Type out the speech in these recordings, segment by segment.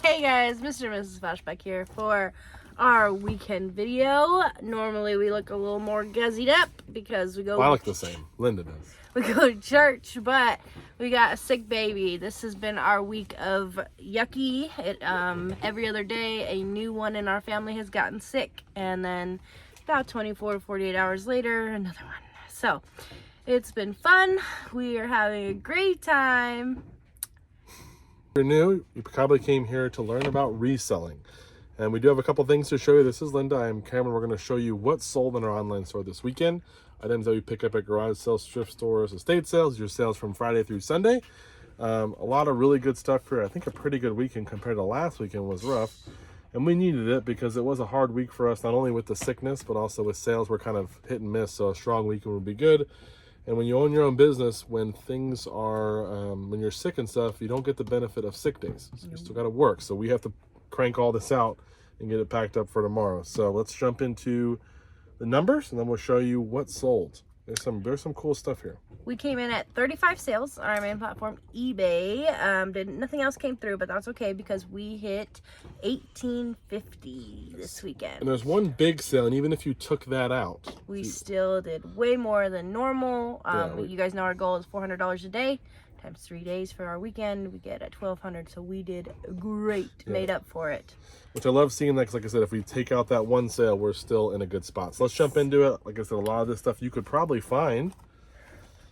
Hey guys, Mr. and Mrs. Flashback here for our weekend video. Normally we look a little more guzzied up because we go... Well, I look the same. Linda does. We go to church, but we got a sick baby. This has been our week of yucky. Every other day, a new one in our family has gotten sick. And then about 24 to 48 hours later, another one. So, it's been fun. We are having a great time. If you're new, you probably came here to learn about reselling. And we do have a couple things to show you. This is Linda. I am Cameron. We're going to show you what sold in our online store this weekend. Items that we pick up at garage sales, thrift stores, estate sales, your sales from Friday through Sunday. A lot of really good stuff here. I think a pretty good weekend compared to last weekend was rough. And we needed it because it was a hard week for us, not only with the sickness, but also with sales. We're kind of hit and miss, so a strong weekend would be good. And when you own your own business, when things are, when you're sick and stuff, you don't get the benefit of sick days. So you still got to work. So we have to crank all this out and get it packed up for tomorrow. So let's jump into the numbers and then we'll show you what sold. There's some cool stuff here. We came in at 35 sales on our main platform, eBay. Nothing else came through, but that's okay because we hit 1850 this weekend. And there's one big sale, and even if you took that out, we still did way more than normal. You guys know our goal is $400 a day times 3 days for our weekend. We get at $1,200, so we did great. Made up for it. Which I love seeing that, 'cause like I said, if we take out that one sale, we're still in a good spot. So let's jump into it. Like I said, a lot of this stuff you could probably find.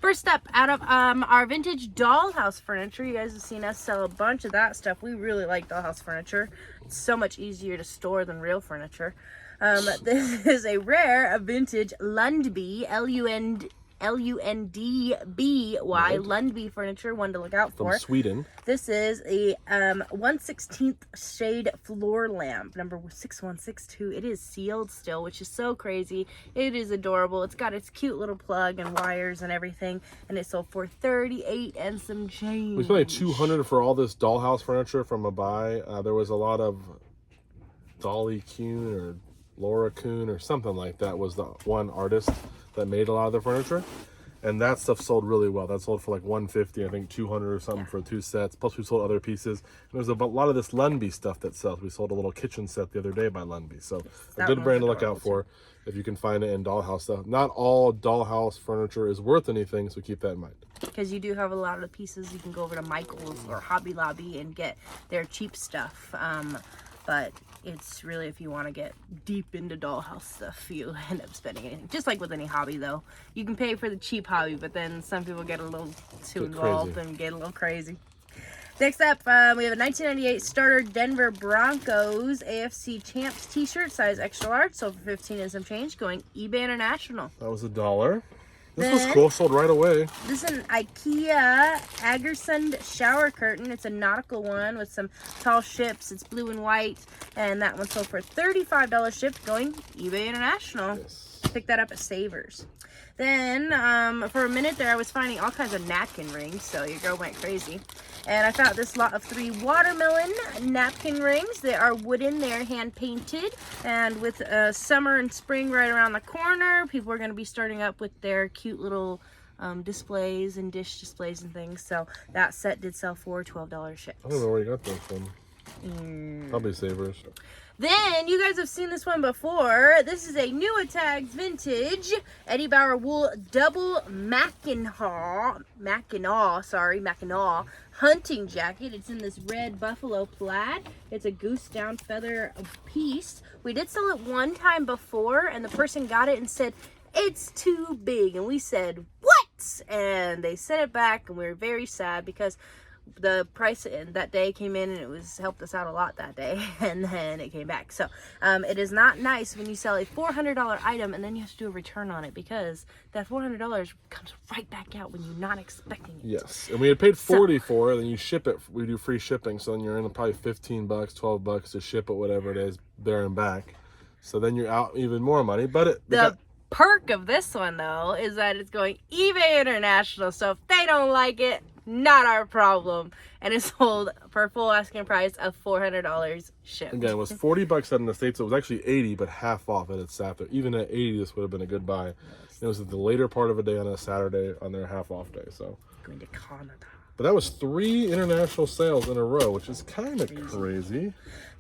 First up, out of our vintage dollhouse furniture, you guys have seen us sell a bunch of that stuff. We really like dollhouse furniture. It's so much easier to store than real furniture. This is a rare vintage Lundby, L-U-N-D-B-Y, Lundby furniture, one to look out for. From Sweden. This is a 1/16th shade floor lamp, number 6162. It is sealed still, which is so crazy. It is adorable. It's got its cute little plug and wires and everything, and it sold for $38 and some change. We spent like $200 for all this dollhouse furniture from a buy. There was a lot of Dolly Kuhn or Laura Kuhn or something like that was the one artist that made a lot of the furniture, and that stuff sold really well. That sold for like $150, I think $200 or something for 2 sets. Plus we sold other pieces. And there's a lot of this Lundby stuff that sells. We sold a little kitchen set the other day by Lundby, so a good brand to look out for if you can find it in dollhouse stuff. Not all dollhouse furniture is worth anything, so keep that in mind. Because you do have a lot of pieces. You can go over to Michael's or Hobby Lobby and get their cheap stuff. But it's really, if you want to get deep into dollhouse stuff, you end up spending anything. Just like with any hobby, though. You can pay for the cheap hobby, but then some people get a little too involved and get a little crazy. Next up, we have a 1998 starter Denver Broncos AFC Champs t-shirt, size extra large, sold for $15 and some change, going eBay International. That was $1. This was cool, sold right away. This is an IKEA Agersund shower curtain. It's a nautical one with some tall ships. It's blue and white, and that one sold for $35 shipped, going eBay International. Yes. Pick that up at Savers. Then, for a minute there, I was finding all kinds of napkin rings, so your girl went crazy. And I found this lot of 3 watermelon napkin rings. They are wooden, they are hand-painted, and with summer and spring right around the corner, people are going to be starting up with their cute little displays and dish displays and things. So that set did sell for $12 shipped. I don't know where you got those from. Probably Savers. Then, you guys have seen this one before. This is a New Tags vintage Eddie Bauer wool double Mackinaw hunting jacket. It's in this red buffalo plaid. It's a goose down feather piece. We did sell it one time before, and the person got it and said, "It's too big." And we said, "What?" And they sent it back, and we were very sad because the price that day came in and it helped us out a lot that day, and then it came back. So it is not nice when you sell a $400 item and then you have to do a return on it, because that $400 comes right back out when you're not expecting it. Yes, and we had paid $40 for it, and you ship it. We do free shipping, so then you're in probably $15, $12 to ship it, whatever it is, there and back. So then you're out even more money. But the perk of this one though is that it's going eBay International. So if they don't like it, not our problem, and it sold for full asking price of $400 shipped. Again, it was $40 out in the States. It was actually $80, but half off at its sat there. Even at $80, this would have been a good buy. It was at the later part of a day on a Saturday on their half off day. So going to Canada. But that was 3 international sales in a row, which is kind of crazy.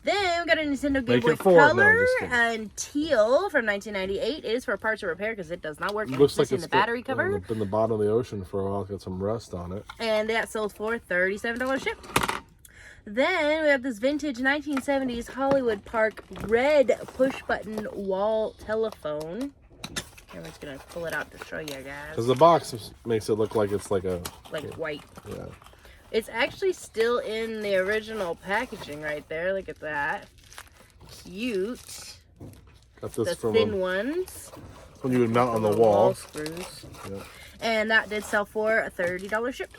Then we got a Nintendo Game Make Boy it 4. No, Color just kidding. and teal from 1998. It is for parts of repair because it does not work. Looks like in the battery cover. Been in the bottom of the ocean for a while. Got some rust on it. And that sold for $37 ship. Then we have this vintage 1970s Hollywood Park red push button wall telephone. Camera's gonna pull it out to show you guys. Because the box makes it look like it's like a white. Yeah. It's actually still in the original packaging right there. Look at that. Cute. Got this the from thin ones. when you would mount on the wall. Screws. Yeah. And that did sell for a $30 ship.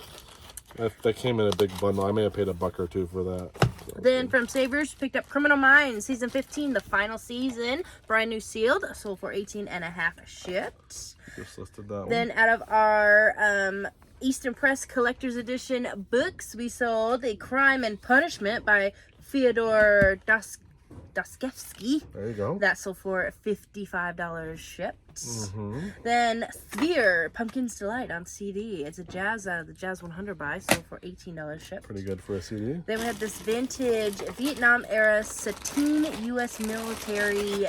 That came in a big bundle. I may have paid $1 or $2 for that. So Then from Savers, picked up Criminal Minds season 15, the final season, brand new sealed, sold for $18.50 shipped. just listed that one. Then out of our Eastern Press Collector's Edition books, we sold A Crime and Punishment by Fyodor Dostoevsky. There you go. That sold for $55 shipped. Mm-hmm. Then Sphere, Pumpkin's Delight on CD. It's a Jazz out of the Jazz 100 buy, sold for $18 shipped. Pretty good for a CD. Then we have this vintage Vietnam era sateen U.S. military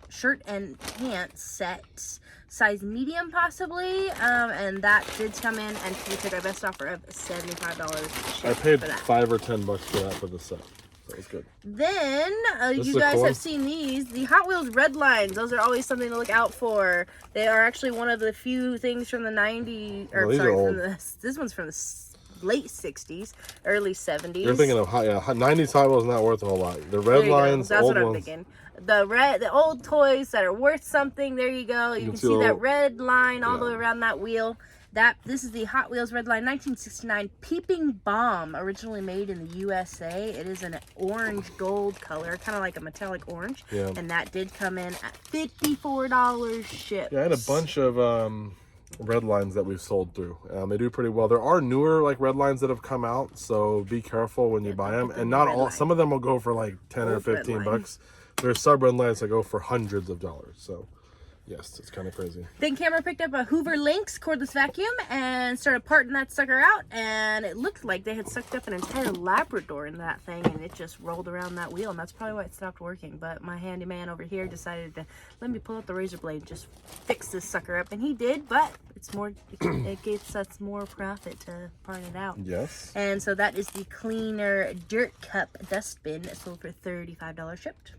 shirt and pants set. Size medium possibly. And that did come in and we took our best offer of $75 I paid for that. $5 or $10 for that for the set. That was good. Then This you is a guys cool have one. seen these, the Hot Wheels red lines. Those are always something to look out for. They are actually one of the few things from the 90s, or Well, these sorry, are from old. this one's from the late 60s, early 70s. You're thinking of 90s Hot Wheels not worth a whole lot. The red There you go. lines, That's old what I'm ones. thinking. The old toys that are worth something. There you go. You can see that red line all the way around that wheel. This is the Hot Wheels red line 1969 Peeping Bomb, originally made in the USA. It is an orange gold color, kind of like a metallic orange. Yeah. And that did come in at $54 shipped. Yeah, I had a bunch of red lines that we've sold through. They do pretty well. There are newer like red lines that have come out, so be careful when you buy them. And not all. Some of them will go for like 10 or 15 bucks. There's sub red lines that go for hundreds of dollars. So yes, it's kind of crazy. Then Cameron picked up a Hoover Lynx cordless vacuum and started parting that sucker out, and it looked like they had sucked up an entire Labrador in that thing, and it just rolled around that wheel, and that's probably why it stopped working. But my handyman over here decided to let me pull out the razor blade and just fix this sucker up, and he did, but it's more, it gives us more profit to part it out. Yes. And so that is the Cleaner Dirt Cup dustbin. It sold for $35 shipped.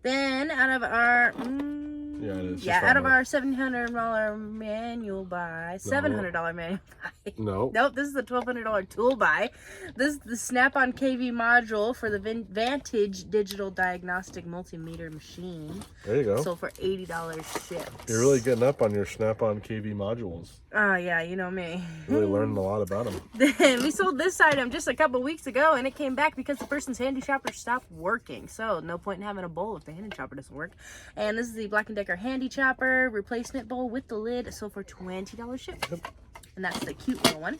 Then out of our out of our $700 manual buy, $700 manual buy. No. Nope, this is the $1,200 tool buy. This is the Snap-on KV module for the Vantage digital diagnostic multimeter machine. There you go. Sold for $80 shipped. You're really getting up on your Snap-on KV modules. Oh yeah, you know me. Really learning a lot about them. Then we sold this item just a couple weeks ago, and it came back because the person's handy chopper stopped working. So no point in having a bowl if the handy chopper doesn't work. And this is the Black & Decker handy chopper replacement bowl with the lid. Sold for $20 shipped. Yep. And that's the cute little one.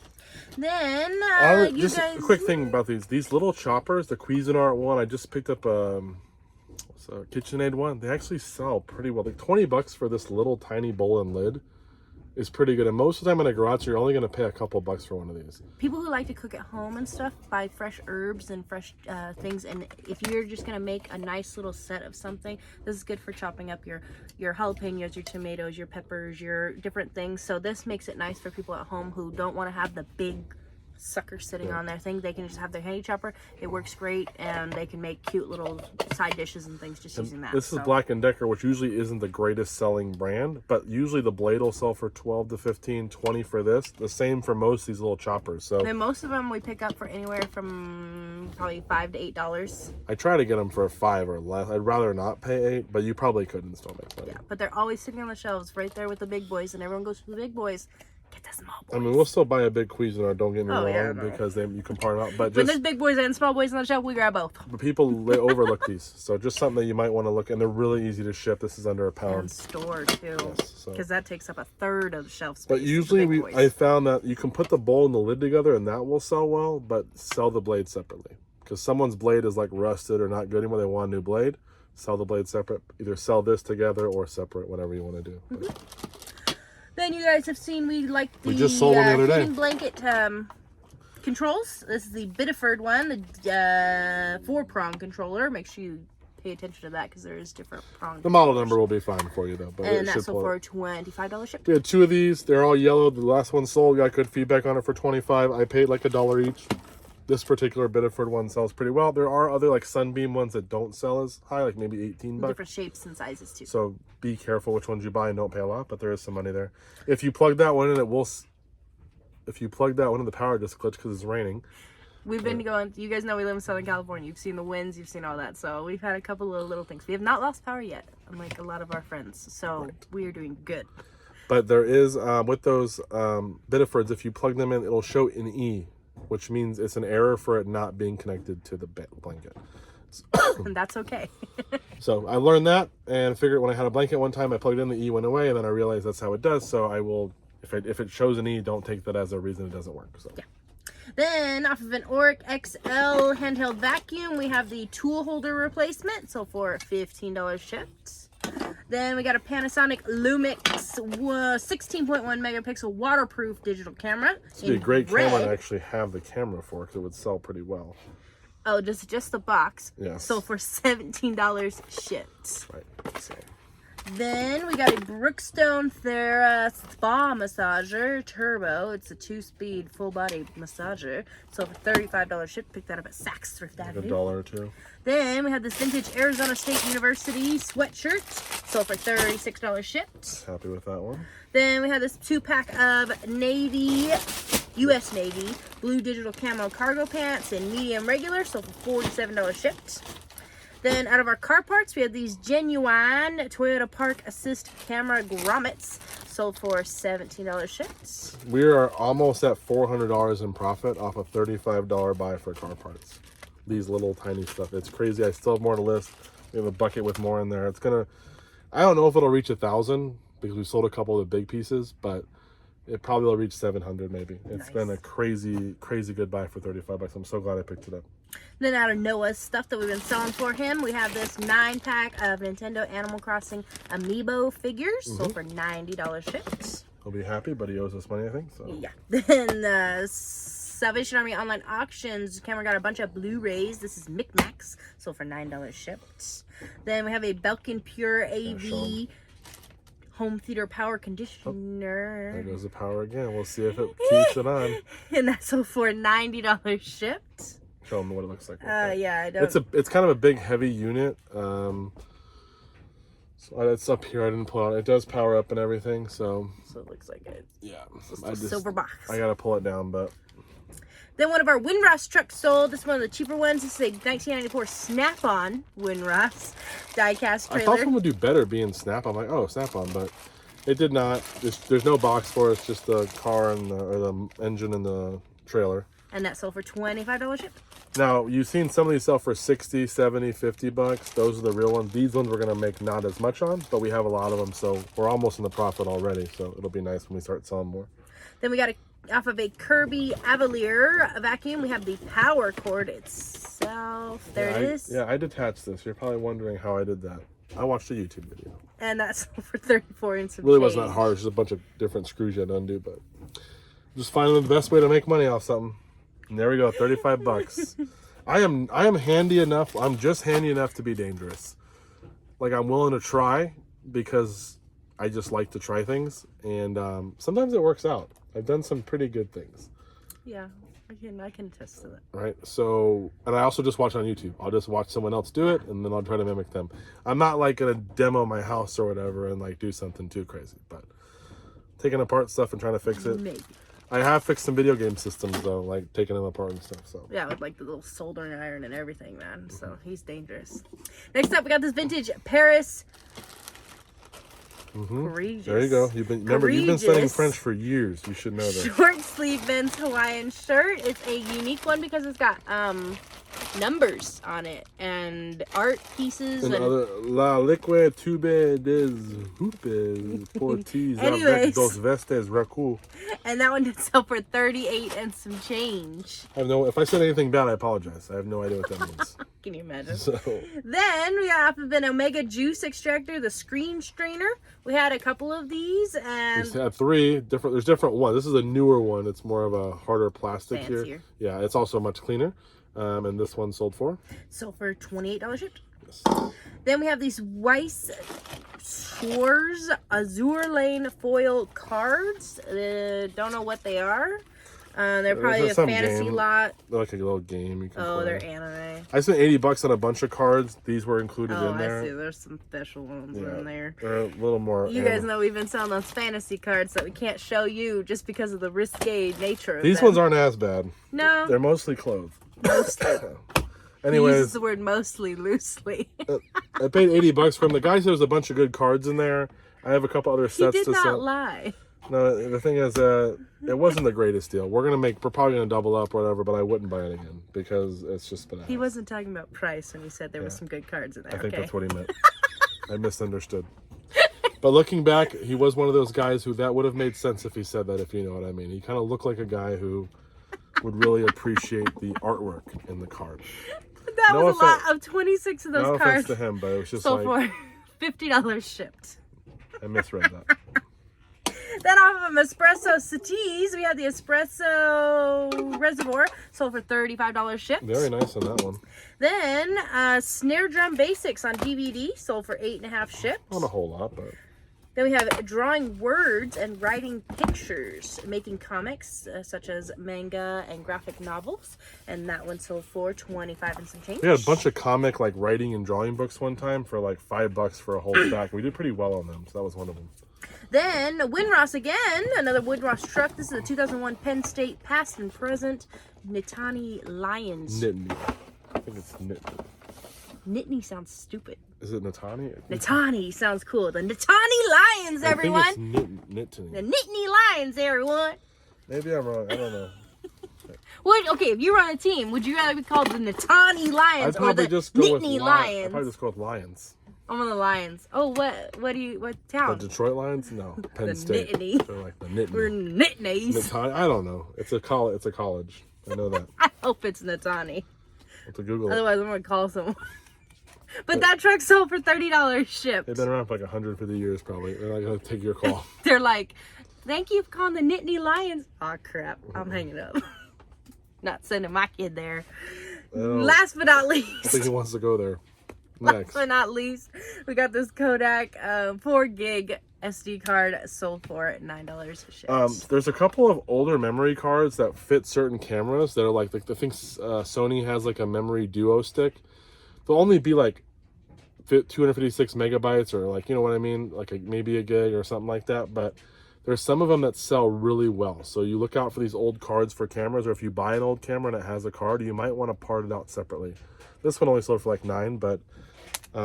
Then just a quick thing about these little choppers, the Cuisinart one. I just picked up a KitchenAid one. They actually sell pretty well. Like $20 for this little tiny bowl and lid is pretty good. And most of the time in a garage, you're only going to pay a couple bucks for one of these. People who like to cook at home and stuff buy fresh herbs and fresh things. And if you're just going to make a nice little set of something, this is good for chopping up your jalapenos, your tomatoes, your peppers, your different things. So this makes it nice for people at home who don't want to have the big sucker sitting on their thing. They can just have their handy chopper. It works great, and they can make cute little side dishes and things just using that. This is Black & Decker, which usually isn't the greatest selling brand, but usually the blade will sell for 12 to 15, 20 for this. The same for most of these little choppers. So and most of them we pick up for anywhere from probably $5 to $8. I try to get them for $5 or less. I'd rather not pay $8, but you probably could and still make money. Yeah, but they're always sitting on the shelves right there with the big boys, and everyone goes for the big boys. Get the small boys. I mean, we'll still buy a big Cuisinart, don't get me wrong, yeah, no. because you can part them out. But When there's big boys and small boys on the shelf, we grab both. people they overlook these. So just something that you might want to look at. And they're really easy to ship. This is under a pound. And store too, Yes, because that takes up a third of the shelf space. But usually I found that you can put the bowl and the lid together and that will sell well, but sell the blade separately. Because someone's blade is like rusted or not good anymore, they want a new blade, sell the blade separate. Either sell this together or separate, whatever you want to do. Then you guys have seen we just sold one the other day. heating blanket controls. This is the Biddeford one, the 4-prong controller. Make sure you pay attention to that because there is different prongs. The model number will be fine for you though. But and that's sold for $25 shipped. We had 2 of these. They're all yellow. The last one sold. Got good feedback on it for $25. I paid like $1 each. This particular Biddeford one sells pretty well. There are other like Sunbeam ones that don't sell as high, like maybe $18. Different shapes and sizes too. So be careful which ones you buy and don't pay a lot, but there is some money there. If you plug that one in, it will. If you plug that one in, the power just glitch because it's raining. We've been going, you guys know we live in Southern California. You've seen the winds, you've seen all that. So we've had a couple of little things. We have not lost power yet, unlike a lot of our friends. So we are doing good. But there is, with those Bidefords, if you plug them in, it'll show an E, which means it's an error for it not being connected to the blanket. And that's okay. So I learned that and figured when I had a blanket one time, I plugged in, the E went away, and then I realized that's how it does. So I will, if it shows an E, don't take that as a reason it doesn't work. So. Yeah. Then, off of an Oric XL handheld vacuum, we have the tool holder replacement, so for $15 shipped. Then we got a Panasonic Lumix 16.1 megapixel waterproof digital camera. This would be a great camera to actually have the camera for, because it would sell pretty well. Oh, just the box. Yes. So for $17 shipped. Right. So. Then we got a Brookstone Thera Spa Massager Turbo. It's a 2-speed full body massager. So for $35 shipped. Pick that up at Saks Thrift Avenue. $1 or $2. Then we have this vintage Arizona State University sweatshirt. So for $36 shipped. Happy with that one. Then we have this 2-pack of Navy, U.S. Navy, blue digital camo cargo pants in medium regular. So for $47 shipped. Then out of our car parts, we have these genuine Toyota Park Assist camera grommets, sold for $17 shipped. We are almost at $400 in profit off a $35 buy for car parts. These little tiny stuff. It's crazy. I still have more to list. We have a bucket with more in there. It's gonna, I don't know if it'll reach 1,000 because we sold a couple of the big pieces, but it probably will reach 700 maybe. It's been a crazy, crazy good buy for $35. I'm so glad I picked it up. Then out of Noah's stuff that we've been selling for him, we have this 9-pack of Nintendo Animal Crossing Amiibo figures, sold for $90 shipped. He'll be happy, but he owes us money, I think. So. Yeah. Then Salvation Army Online Auctions, Cameron got a bunch of Blu-rays. This is Micmacs, sold for $9 shipped. Then we have a Belkin Pure AV home theater power conditioner. There goes the power again. We'll see if it keeps it on. And that's sold for $90 shipped. Show them what it looks like. Yeah, I don't. It's kind of a big, heavy unit. So it's up here. I didn't pull it out. It does power up and everything. So it looks like it. Yeah. It's a silver box. I gotta pull it down, but. Then one of our Windrush trucks sold. This is one of the cheaper ones. This is a 1994 Snap-on Windrush die-cast trailer. I thought someone would do better being Snap-on. I'm like, oh, Snap-on, but it did not. There's no box for it. It's just the car and the engine and the trailer. And that sold for $25 shipped. Now, you've seen some of these sell for 60, 70, 50 bucks. Those are the real ones. These ones we're going to make not as much on, but we have a lot of them, so we're almost in the profit already, so it'll be nice when we start selling more. Then we got off of a Kirby Avalier vacuum, we have the power cord itself. There it is. Yeah, I detached this. You're probably wondering how I did that. I watched a YouTube video. And that's for $34 and some really change. wasn't that hard. It's just a bunch of different screws you had to undo, but just finding the best way to make money off something. And there we go, 35 bucks. I am handy enough. I'm just handy enough to be dangerous. Like, I'm willing to try because I just like to try things, and sometimes it works out. I've done some pretty good things. Yeah, I can attest to that. Right. So, and I also just watch on YouTube. I'll just watch someone else do it, and then I'll try to mimic them. I'm not like gonna demo my house or whatever and like do something too crazy, but taking apart stuff and trying to fix it. Maybe. I have fixed some video game systems though, like taking them apart and stuff. So yeah, with like the little soldering iron and everything, man. So he's dangerous. Next up, we got this vintage Paris. Courageous. There you go. You've been studying French for years. You should know that. Short sleeve men's Hawaiian shirt. It's a unique one because it's got numbers on it and art pieces and other la liquide tube des houpes portis avec dos vestes recu. And that one did sell for 38 and some change. If I said anything bad, I apologize. I have no idea what that means. Can you imagine? So Then we have an Omega juice extractor, the screen strainer. We had a couple of these, and we had 3 different. There's different ones. This is a newer one. It's more of a harder plastic fancier. here. Yeah, it's also much cleaner. And this one sold for? Sold for $28 shipped. Yes. Then we have these Weiss Schwarz Azure Lane foil cards. Don't know what they are. They're probably a fantasy game. lot. They're like a little game you can play. They're anime. I spent $80 on a bunch of cards. These were included in there. I see. There's some special ones in there. They're a little more. You guys know we've been selling those fantasy cards that we can't show you just because of the risque nature of These them. ones aren't as bad. No. They're mostly clothed. Mostly. Anyways, he uses the word mostly loosely. I paid $80 for them. The guy said there's a bunch of good cards in there. I have a couple other sets He did to not sell. lie. No, the thing is, it wasn't the greatest deal. We're probably gonna double up or whatever, but I wouldn't buy it again because it's just bananas. He wasn't talking about price when he said there was some good cards in there. I think that's what he meant. I misunderstood. But looking back, he was one of those guys who that would have made sense if he said that, if you know what I mean. He kind of looked like a guy who would really appreciate the artwork in the card. That was a lot of 26 of those no cards. offense to him, but it was just So like for $50 shipped. I misread that. Then off of espresso settees, we have the espresso reservoir, sold for $35 shipped. Very nice on that one. Then snare drum basics on DVD, sold for $8.50 shipped. Not a whole lot, but Then we have drawing words and writing pictures, making comics such as manga and graphic novels, and that one sold for $25 and some change. we had a bunch of comic like writing and drawing books one time for like $5 for a whole stack. We did pretty well on them, so that was one of them. Then Windross again, another Windross truck. This is a 2001 Penn State past and present Nittany Lions. Nittany. I think it's Nittany. Nittany sounds stupid. Is it Nittany? Nittany sounds cool. The Nittany Lions, everyone. I think it's Nittany. The Nittany Lions, everyone. Maybe I'm wrong. I don't know. Okay, if you were on a team, would you rather be called the Nittany Lions I'd or the probably just go with Nittany I'd Lions? probably just go with Lions. I'm on the Lions. Oh, what town? The Detroit Lions? No, Penn The State. Nittany. They're like the Nittany. We're Nittanies. Nittany? I don't know. It's a college. It's a college. I know that. I hope it's Nittany. Have to Google it. Otherwise, I'm gonna call someone. But that truck sold for $30 shipped. They've been around for like 150 years, probably. They're not gonna take your call. They're like, thank you for calling the Nittany Lions. Oh crap, I'm hanging up. Not sending my kid there. Last but not I think least, he wants to go there. last Next. but not least, we got this Kodak 4 gig SD card sold for $9 shipped. There's a couple of older memory cards that fit certain cameras that are like the things Sony has like a memory duo stick. They'll only be like 256 megabytes or like, you know what I mean? Like maybe a gig or something like that. But there's some of them that sell really well. So you look out for these old cards for cameras, or if you buy an old camera and it has a card, you might want to part it out separately. This one only sold for like $9, but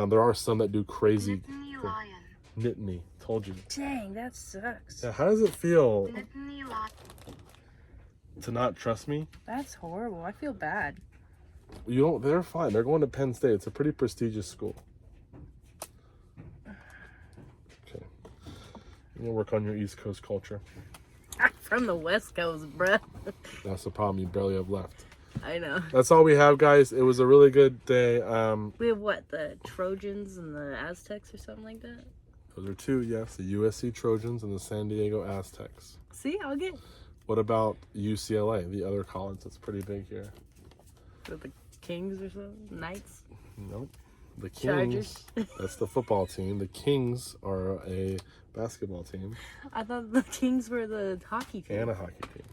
there are some that do crazy. Nittany Lion. Nittany, told you. Dang, that sucks. Yeah, how does it feel Nittany Lion. to not trust me? That's horrible. I feel bad. You don't. They're fine. They're going to Penn State. It's a pretty prestigious school. Okay. You gonna work on your East Coast culture. I'm from the West Coast, bruh. That's the problem. You barely have left. I know. That's all we have, guys. It was a really good day. We have what, the Trojans and the Aztecs or something like that? Those are 2, yes. The USC Trojans and the San Diego Aztecs. See, I'll get What about UCLA, the other college that's pretty big here? the Kings or something? Knights? Nope. The Chargers. Kings, that's the football team. The Kings are a basketball team I thought the Kings were the hockey team. and a hockey team.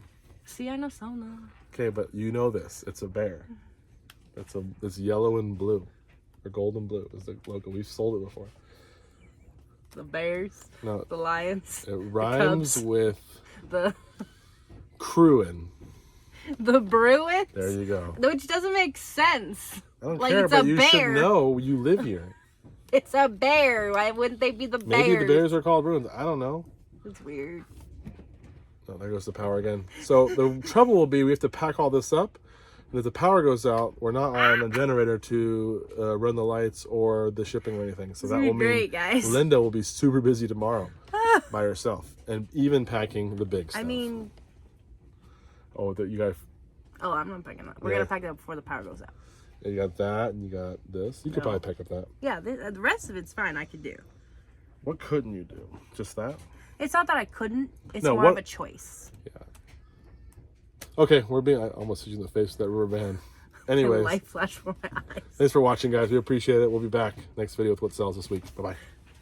See, I know some now. Okay, but you know this. It's a bear. It's yellow and blue. Or gold and blue is the logo. We've sold it before. The Bears, No, the Lions, it rhymes Cubs. with the Cruin. Bruins. There you go. Which doesn't make sense. I don't Like, care, it's but a you bear. should know. You live here. It's a bear. Why wouldn't they be the Bears? Maybe the Bears are called Bruins. I don't know. It's weird. Oh, there goes the power again. So the trouble will be we have to pack all this up. And if the power goes out, we're not on a generator to run the lights or the shipping or anything. So that will mean great, guys. Linda will be super busy tomorrow by herself. And even packing the big stuff. I mean, Oh, that you guys... I'm not packing that. We're Yeah. going to pack that before the power goes out. You got that, and you got this. You could probably pick up that. Yeah, the rest of it's fine. I could do. What couldn't you do? Just that? It's not that I couldn't. It's No, more of a choice. Yeah. Okay, I almost hit you in the face with that rubber band. Anyways. Light flash from my eyes. Thanks for watching, guys. We appreciate it. We'll be back next video with what sells this week. Bye-bye.